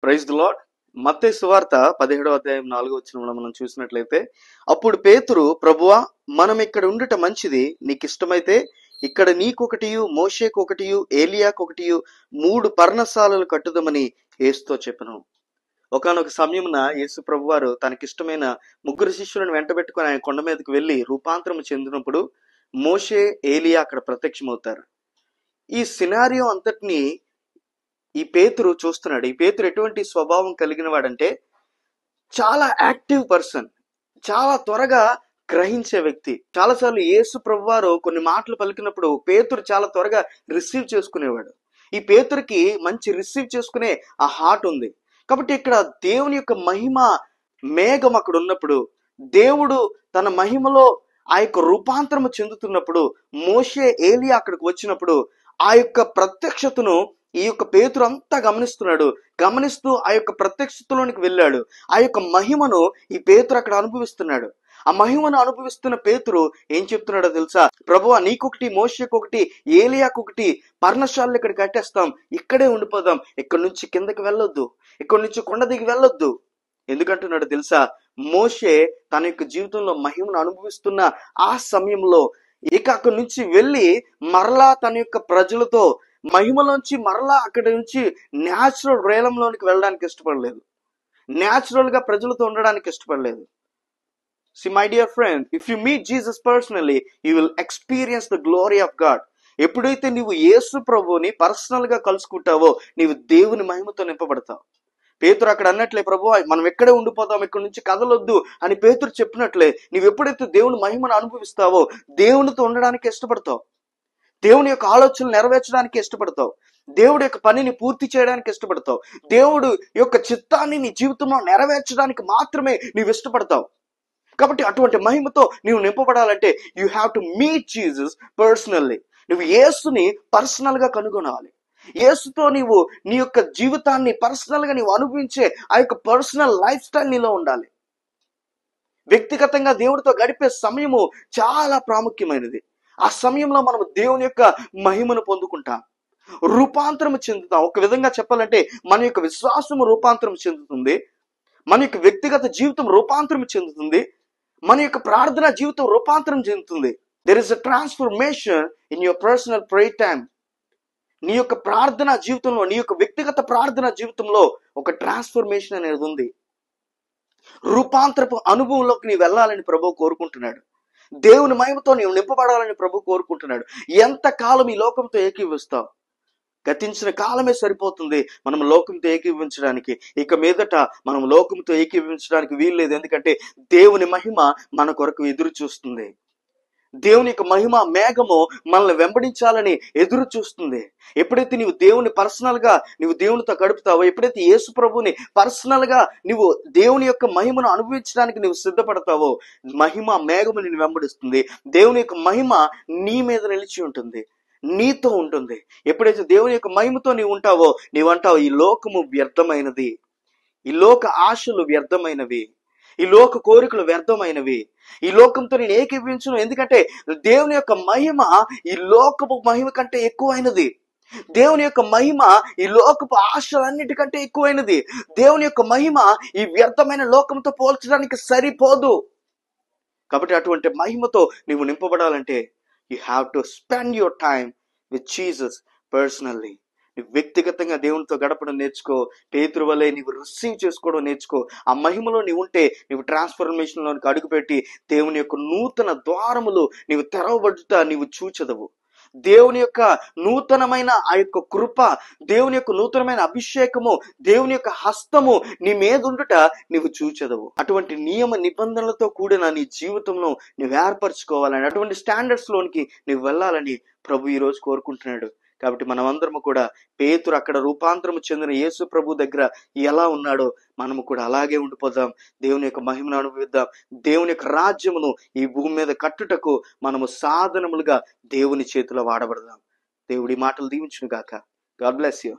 Praise the lord. మత్తయి సువార్త 17వ అధ్యాయం 4వ వచనంలో మనం చూసినట్లయితే, అప్పుడు పేతురు, ప్రభువా, మనం ఇక్కడ ఉండుట మంచిది, నీకు ఇష్టమైతే ఇక్కడ నీకొకటియు, మోషేకొకటియు, ఏలియాకొకటియు 3 పర్ణశాలలు కట్టుదమని యేసుతో చెప్పెను. ఒకానొక సమయమున యేసు ప్రభువారు తనకిష్టమైన 3 శిష్యులను వెంటబెట్టుకుని ఆయన కొండ మీదకి వెళ్లి రూపాంతరం చెందినప్పుడు మోషే, ఏలియా అక్కడ ప్రత్యక్షమవుతారు. ఈ సినారియో అంతటిని ఈ పేతురు చూస్తున్నాడు. ఈ పేతురు ఎటువంటి స్వభావం కలిగిన వాడంటే చాలా యాక్టివ్ పర్సన్, చాలా త్వరగా గ్రహించే వ్యక్తి. చాలాసార్లు యేసు ప్రభువారు కొన్ని మాటలు పలికినప్పుడు పేతురు చాలా త్వరగా రిసీవ్ చేసుకునేవాడు. ఈ పేతురుకి మంచి రిసీవ్ చేసుకునే ఆ హార్ట్ ఉంది. కాబట్టి ఇక్కడ దేవుని యొక్క మహిమ మేఘం అక్కడ ఉన్నప్పుడు, దేవుడు తన మహిమలో ఆ యొక్క రూపాంతరము చెందుతున్నప్పుడు, మోషే, ఏలియా అక్కడికి వచ్చినప్పుడు ఆ యొక్క ప్రత్యక్షతను ఈ యొక్క పేతురు అంతా గమనిస్తున్నాడు. గమనిస్తూ ఆ యొక్క ప్రత్యక్షతలోనికి వెళ్ళాడు. ఆ యొక్క మహిమను ఈ పేతురు అక్కడ అనుభవిస్తున్నాడు. ఆ మహిమను అనుభవిస్తున్న పేతురు ఏం చెప్తున్నాడో తెలుసా? ప్రభువా, నీకొకటి, మోషేకొకటి, ఏలియాకొకటి పర్ణశాలలు ఇక్కడ కట్టేస్తాం, ఇక్కడే ఉండిపోదాం, ఇక్కడి నుంచి కిందకి వెళ్ళొద్దు, ఇక్కడి నుంచి కొండ దిగి వెళ్ళొద్దు. ఎందుకంటున్నాడు తెలుసా? మోషే తన యొక్క జీవితంలో మహిమను అనుభవిస్తున్న ఆ సమయంలో ఇక అక్కడి నుంచి వెళ్ళి మరలా తన యొక్క ప్రజలతో మహిమలోంచి మరలా అక్కడి నుంచి న్యాచురల్ రేలంలోనికి వెళ్ళడానికి ఇష్టపడలేదు. న్యాచురల్ గా ప్రజలతో ఉండడానికి ఇష్టపడలేదు. See, my dear friend, if you meet Jesus personally, you will experience the glory of God. ఎప్పుడైతే నీవు యేసు ప్రభువుని పర్సనల్ గా కలుసుకుంటావో నీవు దేవుని మహిమతో నింపబడతావు. పేతురు అక్కడ అన్నట్లే, ప్రభు మనం ఎక్కడే ఉండిపోతాం, ఇక్కడ నుంచి కదలొద్దు అని పేతురు చెప్పినట్లే, నీవు ఎప్పుడైతే దేవుని మహిమను అనుభవిస్తావో దేవునితో ఉండడానికి ఇష్టపడతావు. దేవుని యొక్క ఆలోచనలు నెరవేర్చడానికి ఇష్టపడతావు. దేవుడి యొక్క పనిని పూర్తి చేయడానికి ఇష్టపడతావు. దేవుడు యొక్క చిత్తాన్ని నీ జీవితంలో నెరవేర్చడానికి మాత్రమే నీవు ఇష్టపడతావు. కాబట్టి అటువంటి మహిమతో నీవు నింపబడాలంటే you have to meet Jesus personally. నువ్వు యేసుని పర్సనల్ గా కనుగొనాలి. యేసుతో నీవు నీ యొక్క జీవితాన్ని పర్సనల్ గా నీవు అనుభవించే ఆ యొక్క పర్సనల్ లైఫ్ స్టైల్ నీలో ఉండాలి. వ్యక్తిగతంగా దేవుడితో గడిపే సమయము చాలా ప్రాముఖ్యమైనది. ఆ సమయంలో మనం దేవుని యొక్క మహిమను పొందుకుంటాం, రూపాంతరం చెందుతాం. ఒక విధంగా చెప్పాలంటే మన యొక్క విశ్వాసము రూపాంతరం చెందుతుంది, మన యొక్క వ్యక్తిగత జీవితం రూపాంతరం చెందుతుంది, మన యొక్క ప్రార్థన జీవితం రూపాంతరం చెందుతుంది. There is a transformation in your personal prayer time. నీ యొక్క ప్రార్థన జీవితంలో, నీ యొక్క వ్యక్తిగత ప్రార్థన జీవితంలో ఒక ట్రాన్స్ఫర్మేషన్ అనేది ఉంది. రూపాంతరపు అనుభవంలోకి నీవు వెళ్ళాలని ప్రభు కోరుకుంటున్నాడు. దేవుని మహిమతో నీవు నింపబడాలని ప్రభు కోరుకుంటున్నాడు. ఎంత కాలం ఈ లోకంతో ఏకీభవిస్తావు? గతించిన కాలమే సరిపోతుంది మనం లోకంతో ఏకీభవించడానికి. ఇక మీదట మనం లోకంతో ఏకీభవించడానికి వీల్లేదు. ఎందుకంటే దేవుని మహిమ మన కొరకు ఎదురు చూస్తుంది. దేవుని యొక్క మహిమ మేఘము మనల్ని వెంబడించాలని ఎదురు చూస్తుంది. ఎప్పుడైతే నీవు దేవుని పర్సనల్ గా నీవు దేవునితో గడుపుతావో, ఎప్పుడైతే యేసు ప్రభుని పర్సనల్ గా నీవు దేవుని యొక్క మహిమను అనుభవించడానికి నీవు సిద్ధపడతావో, మహిమ మేఘము నిన్ను వెంబడిస్తుంది. దేవుని యొక్క మహిమ నీ మీద నిలిచి ఉంటుంది, నీతో ఉంటుంది. ఎప్పుడైతే దేవుని యొక్క మహిమతో నీవు ఉంటావో, నీవంటావు ఈ లోకము వ్యర్థమైనది, ఈ లోక ఆశలు వ్యర్థమైనవి, ఈ లోక కోరికలు వ్యర్థమైనవి, ఈ లోకంతో నేను ఏకీభవించను. ఎందుకంటే దేవుని యొక్క మహిమ ఈ లోకపు మహిమ కంటే ఎక్కువైనది. దేవుని యొక్క మహిమ ఈ లోకపు ఆశలన్నిటికంటే ఎక్కువైనది. దేవుని యొక్క మహిమ ఈ వ్యర్థమైన లోకంతో పోల్చడానికి సరిపోదు. కాబట్టి అటువంటి మహిమతో నీవు నింపబడాలంటే you have to spend your time with Jesus personally. నువ్వు వ్యక్తిగతంగా దేవునితో గడపడం నేర్చుకో. పేతురు వలె నీవు రిసీవ్ చేసుకోవడం నేర్చుకో. ఆ మహిమలో నీవు ఉంటే నీవు ట్రాన్స్ఫర్మేషన్లోనికి అడుగుపెట్టి దేవుని యొక్క నూతన ద్వారములు నీవు తెరవబడుట నీవు చూచెదవు. దేవుని యొక్క నూతనమైన ఆ యొక్క కృప, దేవుని యొక్క నూతనమైన అభిషేకము, దేవుని యొక్క హస్తము నీ మీద ఉండుట నీవు చూచెదవు. అటువంటి నియమ నిబంధనలతో కూడిన నీ జీవితంలో నువ్వు ఏర్పరచుకోవాలని, అటువంటి స్టాండర్డ్స్ లోనికి నువ్వు వెళ్ళాలని ప్రభు ఈ రోజు కోరుకుంటున్నాడు. కాబట్టి మనం అందరము కూడా పేతురు అక్కడ రూపాంతరము చెందిన యేసు ప్రభు దగ్గర ఎలా ఉన్నాడో మనము కూడా అలాగే ఉండిపోదాం. దేవుని యొక్క మహిమను అనుభవిద్దాం. దేవుని యొక్క రాజ్యమును ఈ భూమి మీద కట్టుటకు మనము సాధనములుగా దేవుని చేతిలో వాడబడదాం. దేవుడి మాటలు దీవించును గాక. God bless you.